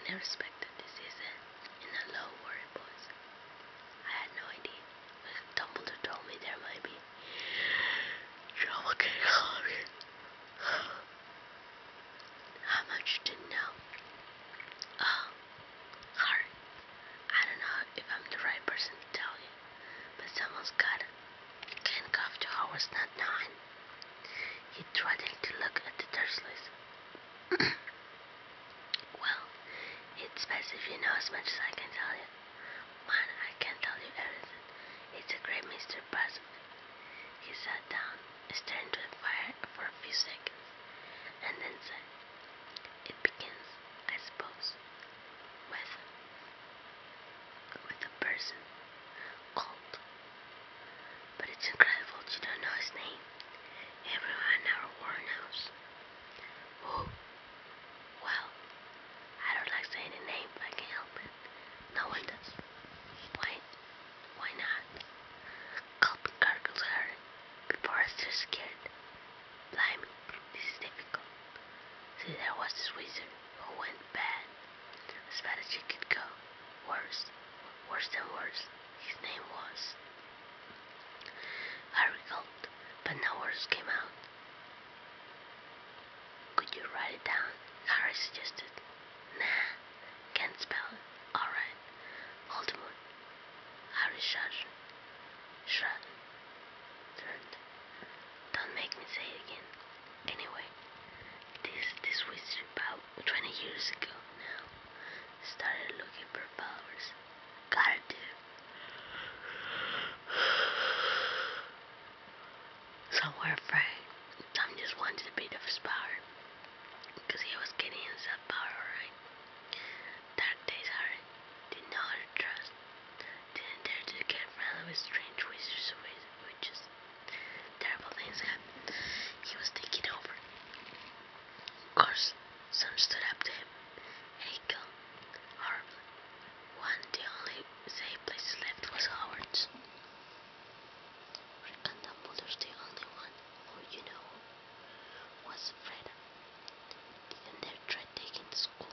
never expected this, he said, in a low, worried voice. I had no idea. Dumbledore told me there might be trouble getting Harry. How much do you know? Oh, Harry, I don't know if I'm the right person to tell you, but someone's got it. Can't go to Hogwarts not knowing. He threatened to look at the Dursleys. Well, it's best if you know as much as I can tell you. Man, I can't tell you everything. It's a great mystery, possibly. He sat down, staring into the fire for a few seconds, and then said, It begins, I suppose, with a person called. But it's incredible you don't know his name. Everyone in our war knows. Who? Well, I don't like saying a name if I can help it. No one does. Why not? Gulp gargled Harry, before I was scared. Blimey, this is difficult. See, there was this wizard who went bad as she could go. Worse than worse. His name was. Harry gulped, but no words came out. Could you write it down? Harry suggested. Nah, can't spell it. Alright, Voldemort. Harry shrugged. Don't make me say it again. Anyway, this wizard about 20 years ago now started looking for followers. Gotta do. Some were afraid. Some just wanted a bit of his power, because he was getting himself power, alright. Dark days, Harry. Didn't know how to trust. Didn't dare to get friendly with strange wizards or witches. Terrible things happened. He was taking over. Of course, some stood up to him. He killed horribly. The only safe place left was Hogwarts. And Dumbledore's the only one who was afraid of. Didn't dare try taking the school,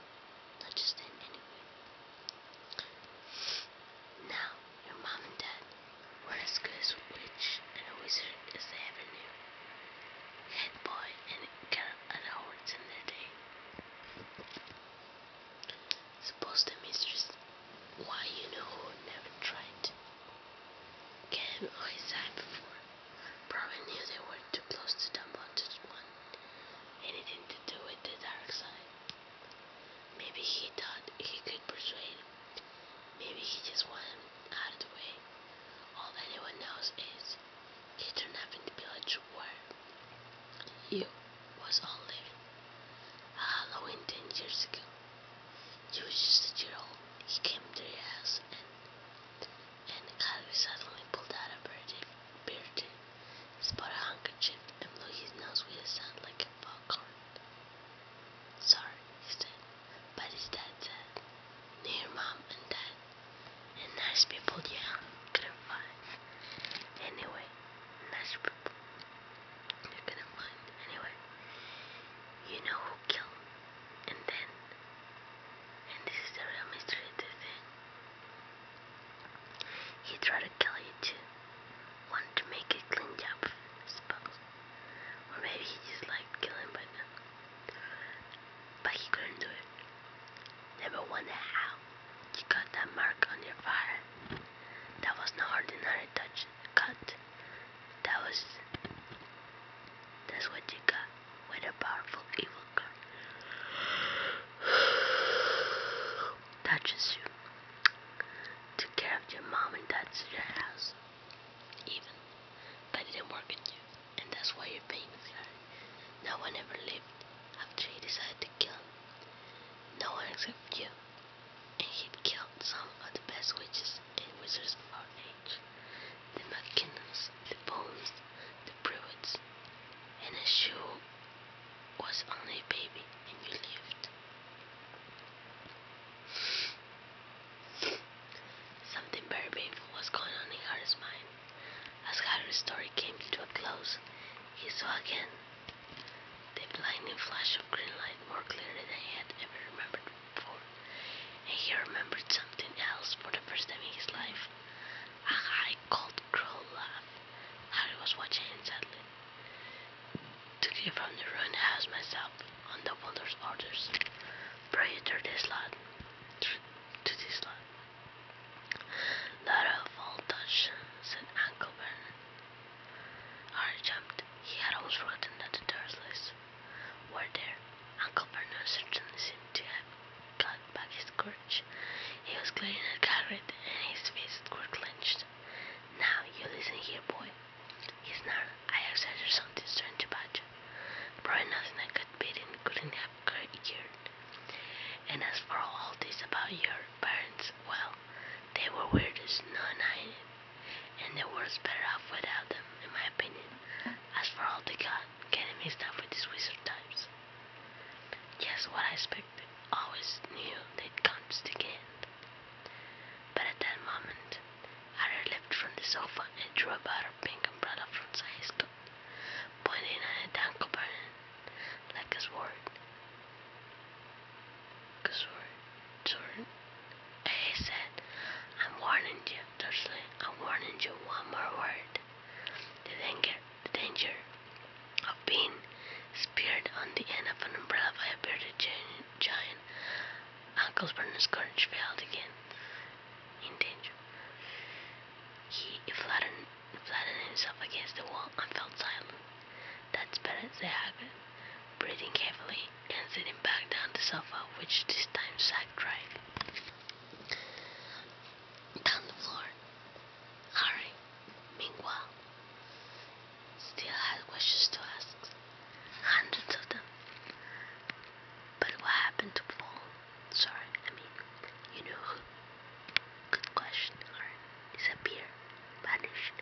not just then anyway. Now, your mom and dad were as good as a witch and a wizard as they ever knew. Head boy and girl at Hogwarts in their day. Suppose the mistress, why who never tried to get him on his side before, probably knew they were too close to Dumbledore to want anything to do with the dark side. Maybe he thought he could persuade him. Maybe he just wanted him out of the way. All anyone knows is he turned up in the village where you was all living. A Halloween 10 years ago. You was just a year old. He came to your house and Harry suddenly pulled out a beard, spot a handkerchief, and blew his nose with a sound like a foghorn. Sorry, he said, but his dad said, near mom and dad, and nice people, yeah, couldn't find. Anyway, nice people, you couldn't find. Anyway, you know who killed, and then, and this is the real mystery of the thing. He tried to kill you too. Wanted to make a clean job of it, I suppose. Or maybe he just liked killing, but he couldn't do it. Never wonder how you got that mark on your forehead. That was no ordinary cut. That's what you got with a powerful evil card. Touches you. Took care of your mom and dad's at your house. Even. But it didn't work on you. And that's why you're famous, Harry. No one ever lived after he decided to kill him. No one except you. And he'd killed some of the best witches and wizards of our age. The McKinnons, the Bones, the Prewetts. And as you was only a baby and you lived. Something very painful was going on in Harry's mind. As Harry's story came to a close, he saw again the blinding flash of green light more clearly than he had ever remembered before. And as for all this about your parents, well, they were weird as non-hiding, and the world's better off without them, in my opinion. As for all the God, getting mixed up with these wizard types. Just what I expected. Always knew they'd come to stick in. But at that moment, Harry leapt from the sofa and drew about her pink umbrella from his coat, pointing at it down Copernic like a sword. Sword. He said, I'm warning you, Dursley. I'm warning you one more word. The danger of being speared on the end of an umbrella by a bearded giant. Uncle Vernon's courage failed again. In danger. He flattened himself against the wall and felt silent. That's better, said Hagrid, breathing heavily and sitting back down the sofa, which this time sagged right down the floor. Harry, meanwhile, still had questions to ask. Hundreds of them. But what happened to Paul? Sorry, you know who? Good question, Harry. Disappeared. Vanished.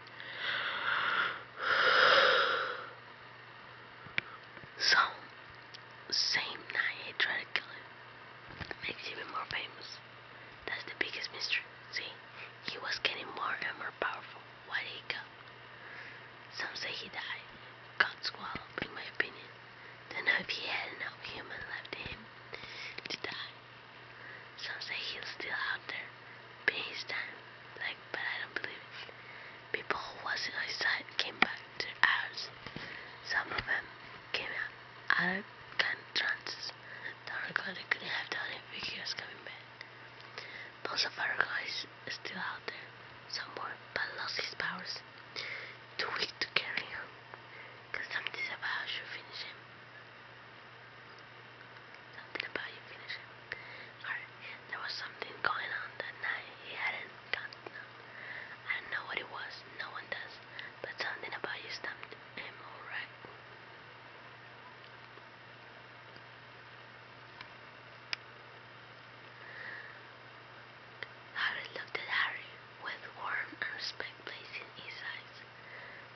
So, same night he tried to kill him. Makes him even more famous. That's the biggest mystery. See, he was getting more and more powerful. Why did he go? Some say he died. Got swallowed, in my opinion. Don't know if he had enough human left in him to die. Some say he's still out there, being his time. But I don't believe it. People who wasn't on his side came back to ours. Some of them came out of kind of trances. The Aragorn couldn't have done it if he was coming back. Most of our guys are still out there, somewhere, but lost his powers. Too weak to carry on. Cause something about you finish him. Something about you finish him. There was something going on that night he hadn't counted on. I don't know what it was, no one does, but something about you stumped him alright. Harry looked at Harry with warmth and respect blazing in his eyes,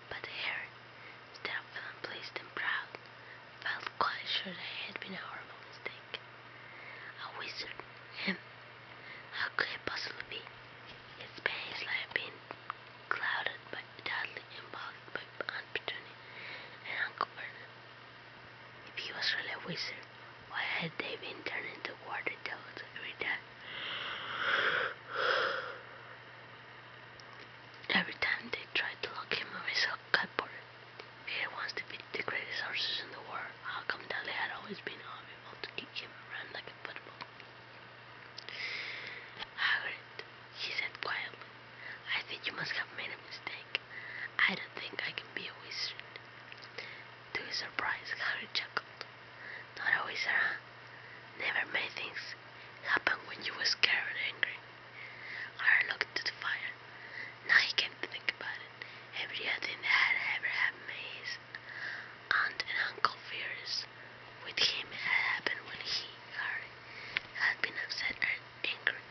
but Harry, instead of feeling pleased and proud, felt quite sure that it had been a horrible mistake. A wizard, him. How could it possibly be? He spent his life being clouded by Dudley and bothered by Aunt Petunia and Uncle Vernon. If he was really a wizard, why had they been turned into water toads every day? Every time they tried to lock him on his cupboard, he had once defeated the greatest horses in the world. How come Dudley had always been able to kick him around like a football? Hagrid, he said quietly, I think you must have made a mistake. I don't think I can be a wizard. To his surprise, Harry chuckled. Not a wizard, huh? Never made things happen when you were scared or angry. Harry looked to the fire. Now he came to think about it. Every other thing that had ever happened to his aunt and uncle furious with him had happened when he, Harry, had been upset and angry.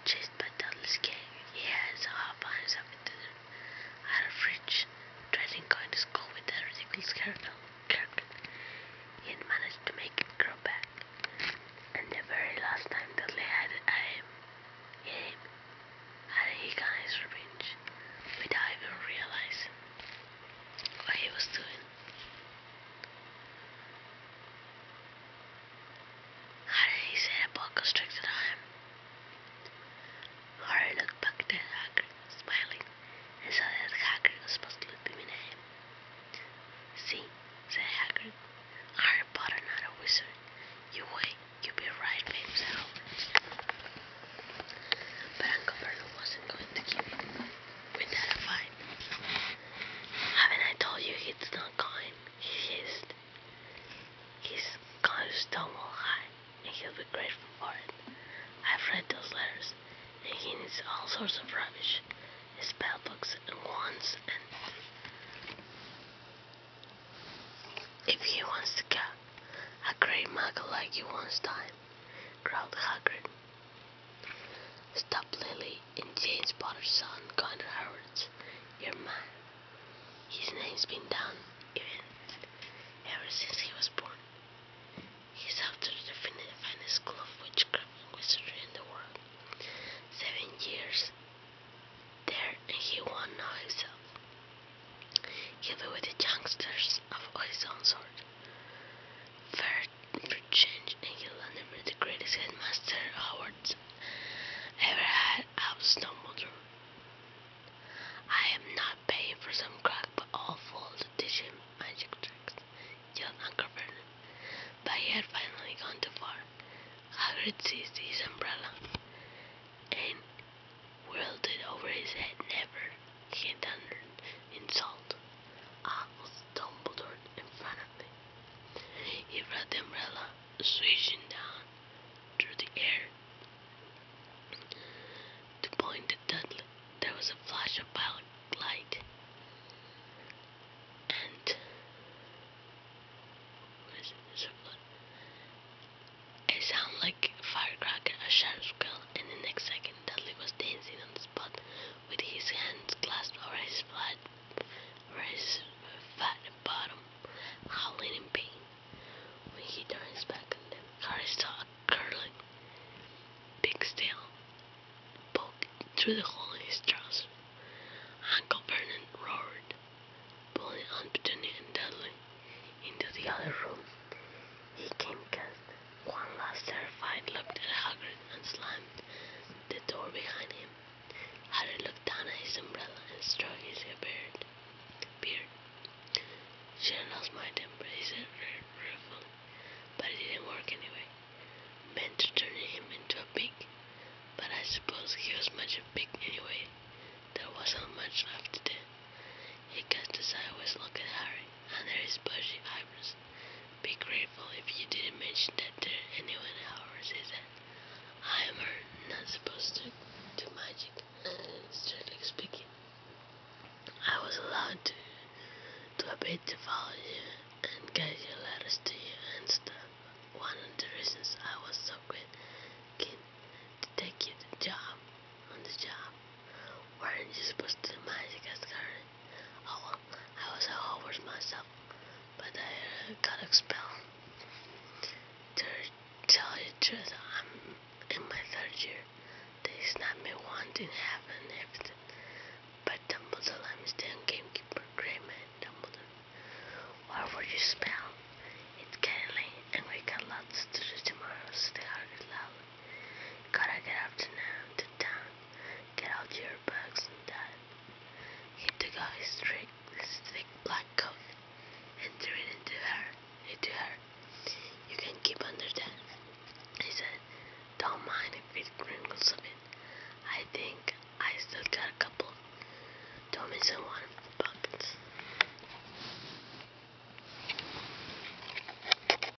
Chased by Dudley's gang, he had somehow found himself into the out of reach, dreading going to school with that ridiculous haircut. He had managed to make it grow back, and the very last time Dudley had it at him, and he got his revenge without even realizing what he was doing. Harry said a boa constricted on him. Harry looked back at Hagrid, smiling, and saw that Hagrid was supposedly beaming at him. See, said Hagrid, Harry Potter not a wizard. You wait, you'll be right by himself. But Uncle Vernon wasn't going to give in without a fight. Haven't I told you he's not going? He hissed. He's going to Stonewall High, and he'll be grateful for it. I've read those letters, and he needs all sorts of rubbish. Spell books and wands, and if he wants to go, a great muggle like you once time, growled Kid seized his umbrella and whirled it over his head. Never, he thundered, insult. Out was Dumbledore in front of me. He brought the umbrella swishing down through the air to point at Dudley. There was a flash of violet light, and a sound like a firecracker, a sharp squeal, and the next second Dudley was dancing on the spot with his hands clasped over his fat bottom, howling in pain. When he turned his back on them, Harry saw a curling pigtail poke through the hole in his trousers. Uncle Vernon roared, pulling Aunt Petunia and Dudley into the other room. He came cast one last terrified look at Hagrid and slammed the door behind him. Harry looked down at his umbrella and stroked his beard. Should have lost my temper, he said ruefully, but it didn't work anyway. Meant to turn him into a pig, but I suppose he was much a pig anyway. There wasn't much left to do. He cast a sideways look at Harry under his bushy eyebrows. Be grateful if you didn't mention that to anyone else, he said. I am not supposed to do magic, strictly speaking. I was allowed to a bit to follow you and get your letters to you and stuff. One of the reasons I was so keen to take you on the job. Weren't you supposed to do magic? Asked Harry. Oh, well, I was a Hogwarts myself, but I got expelled. To tell you the truth, I'm in my third year. They snapped me once in half.